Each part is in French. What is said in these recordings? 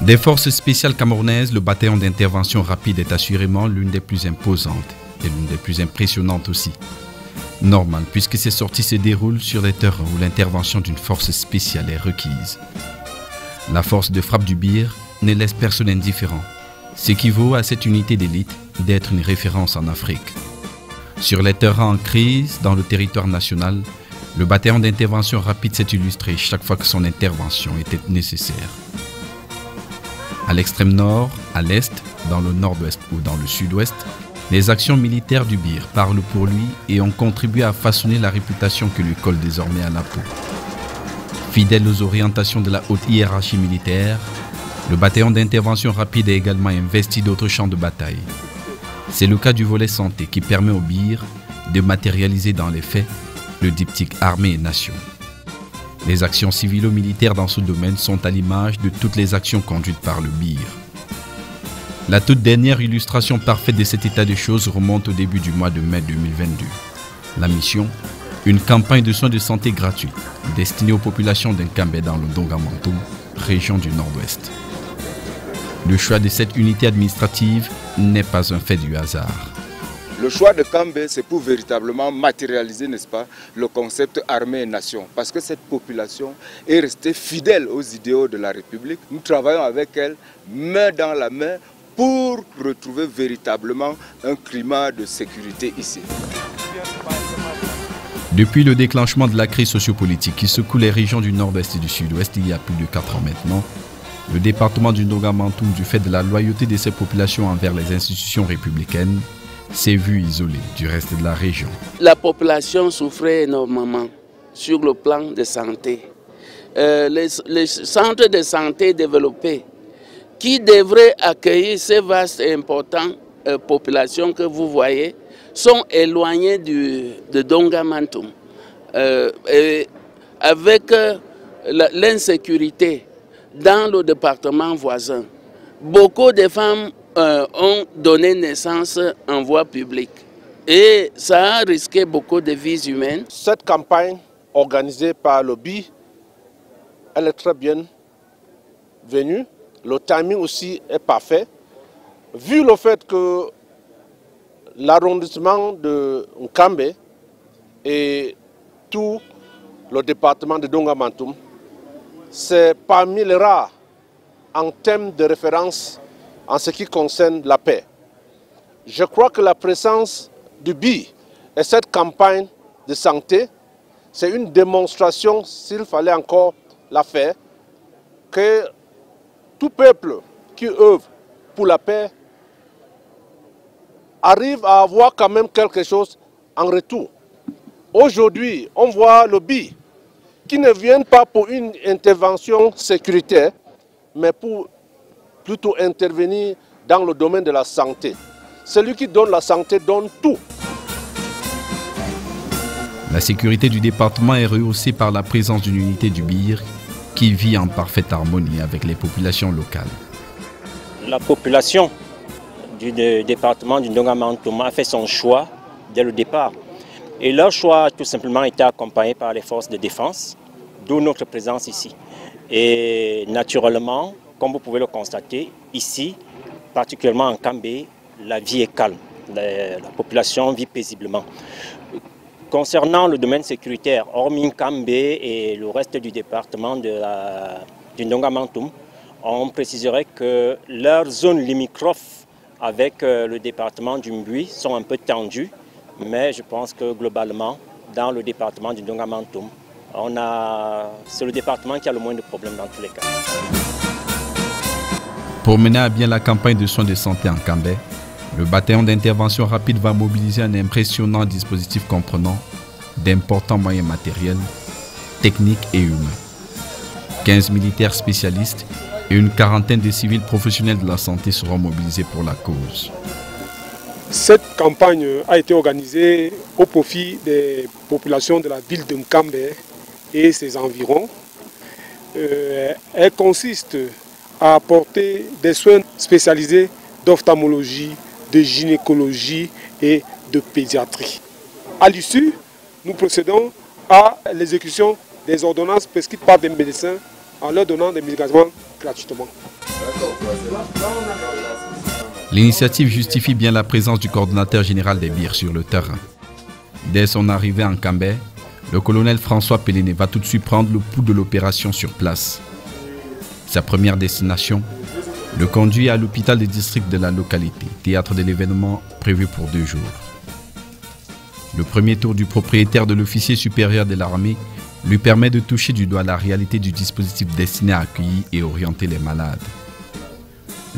Des forces spéciales camerounaises, le bataillon d'intervention rapide est assurément l'une des plus imposantes et l'une des plus impressionnantes aussi. Normal, puisque ces sorties se déroulent sur des terrains où l'intervention d'une force spéciale est requise. La force de frappe du Bir ne laisse personne indifférent, ce qui vaut à cette unité d'élite d'être une référence en Afrique. Sur les terrains en crise dans le territoire national, le bataillon d'intervention rapide s'est illustré chaque fois que son intervention était nécessaire. À l'extrême nord, à l'est, dans le nord-ouest ou dans le sud-ouest, les actions militaires du Bir parlent pour lui et ont contribué à façonner la réputation que lui colle désormais à la peau. Fidèle aux orientations de la haute hiérarchie militaire, le bataillon d'intervention rapide est également investi d'autres champs de bataille. C'est le cas du volet santé qui permet au Bir de matérialiser dans les faits le diptyque armée et nation. Les actions civilo-militaires dans ce domaine sont à l'image de toutes les actions conduites par le Bir. La toute dernière illustration parfaite de cet état de choses remonte au début du mois de mai 2022. La mission, une campagne de soins de santé gratuits destinée aux populations d'Nkambé dans le Dongamantoum, région du Nord-Ouest. Le choix de cette unité administrative n'est pas un fait du hasard. Le choix de Kambé, c'est pour véritablement matérialiser, n'est-ce pas, le concept armée et nation. Parce que cette population est restée fidèle aux idéaux de la République. Nous travaillons avec elle, main dans la main, pour retrouver véritablement un climat de sécurité ici. Depuis le déclenchement de la crise sociopolitique qui secoue les régions du Nord-Est et du Sud-Ouest il y a plus de 4 ans maintenant, le département du Dongamantoum, du fait de la loyauté de ses populations envers les institutions républicaines, s'est vu isolé du reste de la région. La population souffrait énormément sur le plan de santé. Les centres de santé développés qui devraient accueillir ces vastes et importantes populations que vous voyez sont éloignés de Dongamantoum. Avec l'insécurité dans le département voisin, beaucoup de femmes ont donné naissance en voie publique et ça a risqué beaucoup de vies humaines. Cette campagne organisée par le BI, elle est très bien venue. Le timing aussi est parfait. Vu le fait que l'arrondissement de Nkambé et tout le département de Dongamantoum, c'est parmi les rares en termes de référence en ce qui concerne la paix. Je crois que la présence du BI et cette campagne de santé, c'est une démonstration, s'il fallait encore la faire, que tout peuple qui œuvre pour la paix arrive à avoir quand même quelque chose en retour. Aujourd'hui, on voit le BI qui ne vient pas pour une intervention sécuritaire, mais pour plutôt intervenir dans le domaine de la santé. Celui qui donne la santé donne tout. La sécurité du département est rehaussée par la présence d'une unité du Bir qui vit en parfaite harmonie avec les populations locales. La population du département du Dongamantoum a fait son choix dès le départ. Et leur choix a tout simplement été accompagné par les forces de défense, d'où notre présence ici. Et naturellement, comme vous pouvez le constater, ici, particulièrement en Kambé, la vie est calme. La population vit paisiblement. Concernant le domaine sécuritaire, hormis Kambé et le reste du département du Dongamantoum, on préciserait que leurs zones limitrophes avec le département du Mbui sont un peu tendues, mais je pense que globalement, dans le département du Dongamantoum, c'est le département qui a le moins de problèmes dans tous les cas. Pour mener à bien la campagne de soins de santé en Kambé, le bataillon d'intervention rapide va mobiliser un impressionnant dispositif comprenant d'importants moyens matériels, techniques et humains. 15 militaires spécialistes et une quarantaine de civils professionnels de la santé seront mobilisés pour la cause. Cette campagne a été organisée au profit des populations de la ville de Nkambé et ses environs. Elle consiste à apporter des soins spécialisés d'ophtalmologie, de gynécologie et de pédiatrie. À l'issue, nous procédons à l'exécution des ordonnances prescrites par des médecins en leur donnant des médicaments gratuitement. L'initiative justifie bien la présence du coordonnateur général des BIR sur le terrain. Dès son arrivée en Kambé, le colonel François Pellené va tout de suite prendre le pouls de l'opération sur place. Sa première destination, le conduit à l'hôpital de district de la localité, théâtre de l'événement prévu pour 2 jours. Le premier tour du propriétaire de l'officier supérieur de l'armée lui permet de toucher du doigt la réalité du dispositif destiné à accueillir et orienter les malades.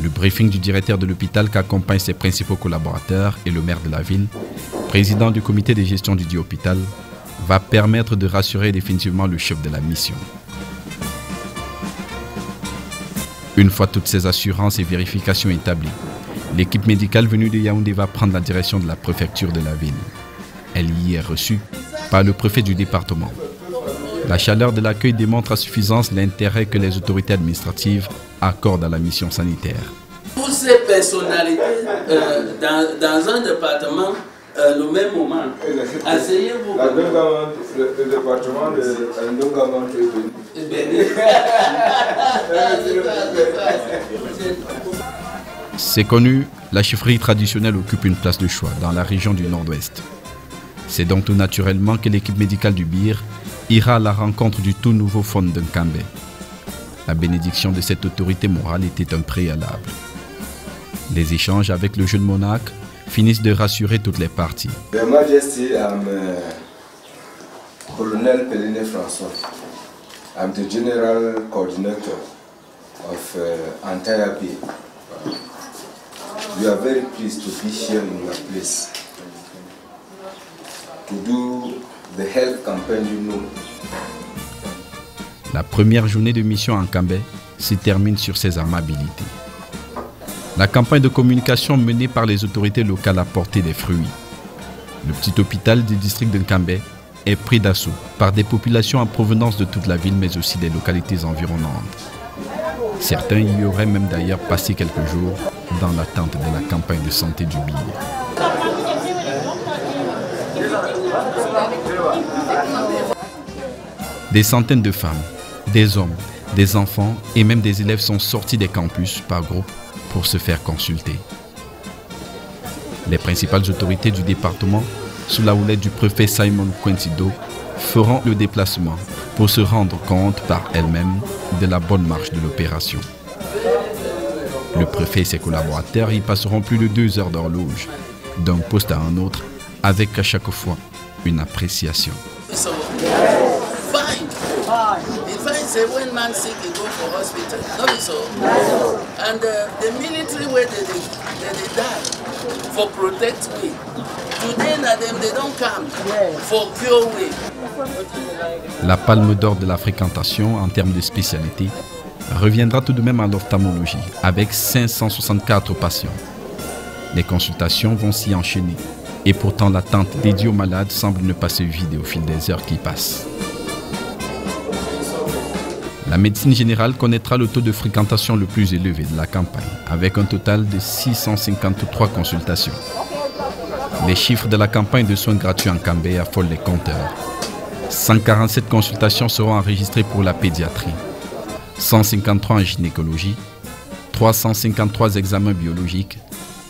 Le briefing du directeur de l'hôpital qu'accompagnent ses principaux collaborateurs et le maire de la ville, président du comité de gestion du dit hôpital, va permettre de rassurer définitivement le chef de la mission. Une fois toutes ces assurances et vérifications établies, l'équipe médicale venue de Yaoundé va prendre la direction de la préfecture de la ville. Elle y est reçue par le préfet du département. La chaleur de l'accueil démontre à suffisance l'intérêt que les autorités administratives accordent à la mission sanitaire. Toutes ces personnalités dans un département, le même moment, asseyez-vous. Le département de Ndongamant est venu. C'est connu, la chefferie traditionnelle occupe une place de choix dans la région du Nord-Ouest. C'est donc tout naturellement que l'équipe médicale du BIR ira à la rencontre du tout nouveau Fond de Nkambé. La bénédiction de cette autorité morale était un préalable. Les échanges avec le jeune monarque finissent de rassurer toutes les parties. Your Majesty, I'm Colonel Pellené François. I'm the General Coordinator of entire BIR. We are very pleased to be here in your place to do the health campaign you know. La première journée de mission en Kambé se termine sur ces amabilités. La campagne de communication menée par les autorités locales a porté des fruits. Le petit hôpital du district de Nkambé est pris d'assaut par des populations en provenance de toute la ville, mais aussi des localités environnantes. Certains y auraient même d'ailleurs passé quelques jours dans l'attente de la campagne de santé du BIR. Des centaines de femmes, des hommes, des enfants et même des élèves sont sortis des campus par groupe pour se faire consulter. Les principales autorités du département, sous la houlette du préfet Simon Quintido, feront le déplacement pour se rendre compte par elles-mêmes de la bonne marche de l'opération. Le préfet et ses collaborateurs y passeront plus de 2 heures d'horloge, d'un poste à un autre, avec à chaque fois une appréciation. La palme d'or de la fréquentation en termes de spécialité reviendra tout de même à l'ophtalmologie avec 564 patients. Les consultations vont s'y enchaîner et pourtant l'attente dédiée aux malades semble ne pas se vider au fil des heures qui passent. La médecine générale connaîtra le taux de fréquentation le plus élevé de la campagne, avec un total de 653 consultations. Les chiffres de la campagne de soins gratuits en Kambé affolent les compteurs. 147 consultations seront enregistrées pour la pédiatrie, 153 en gynécologie, 353 examens biologiques,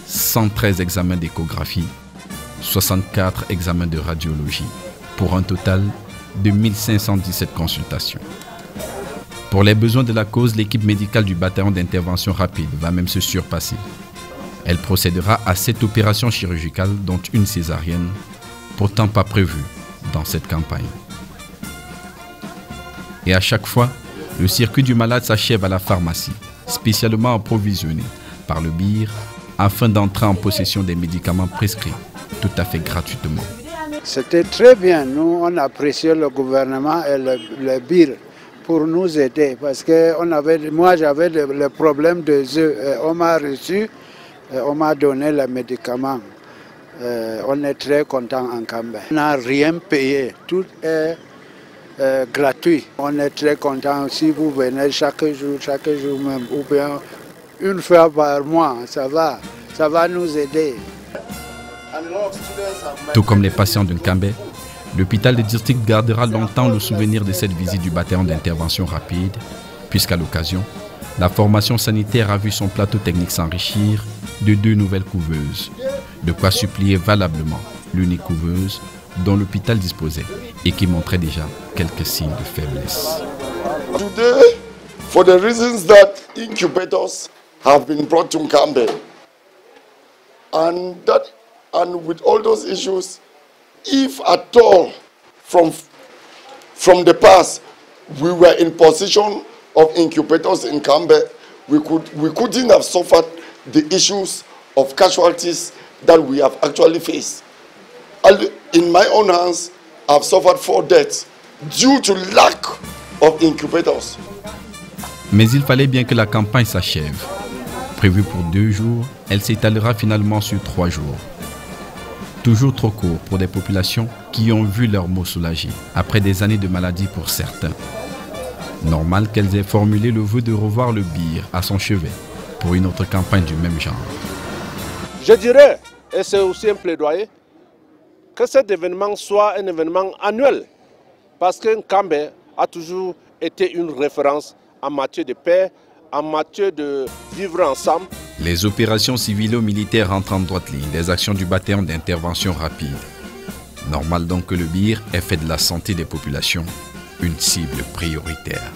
113 examens d'échographie, 64 examens de radiologie, pour un total de 1517 consultations. Pour les besoins de la cause, l'équipe médicale du bataillon d'intervention rapide va même se surpasser. Elle procédera à 7 opérations chirurgicales, dont une césarienne, pourtant pas prévue dans cette campagne. Et à chaque fois, le circuit du malade s'achève à la pharmacie, spécialement approvisionné par le BIR, afin d'entrer en possession des médicaments prescrits, tout à fait gratuitement. C'était très bien. Nous, on appréciait le gouvernement et le BIR pour nous aider. Parce que moi, j'avais le problème des œufs. On m'a reçu, on m'a donné les médicaments. On est très content en Kambé. On n'a rien payé. Tout est gratuit. On est très content. Si vous venez chaque jour même, ou bien une fois par mois, ça va nous aider. Tout comme les patients de Nkambé, l'hôpital de district gardera longtemps le souvenir de cette visite du bataillon d'intervention rapide, puisqu'à l'occasion, La formation sanitaire a vu son plateau technique s'enrichir de 2 nouvelles couveuses, de quoi supplier valablement l'unique couveuse dont l'hôpital disposait et qui montrait déjà quelques signes de faiblesse. Today, for the reasons that incubators have been brought to Nkambe, and with all those issues, if at all from the past we were in position of incubators in Nkambe, we couldn't have suffered the issues of casualties that we have actually faced. In my own hands, I've suffered 4 deaths due to lack of incubators. Mais il fallait bien que la campagne s'achève. Prévue pour 2 jours, elle s'étalera finalement sur 3 jours. Toujours trop court pour des populations qui ont vu leurs maux soulagés après des années de maladie pour certains. Normal qu'elles aient formulé le vœu de revoir le BIR à son chevet pour une autre campagne du même genre. Je dirais, et c'est aussi un plaidoyer, que cet événement soit un événement annuel, parce que Nkambe a toujours été une référence en matière de paix, en matière de vivre ensemble. Les opérations civilo-militaires rentrent en droite ligne des actions du bataillon d'intervention rapide. Normal donc que le BIR ait fait de la santé des populations une cible prioritaire.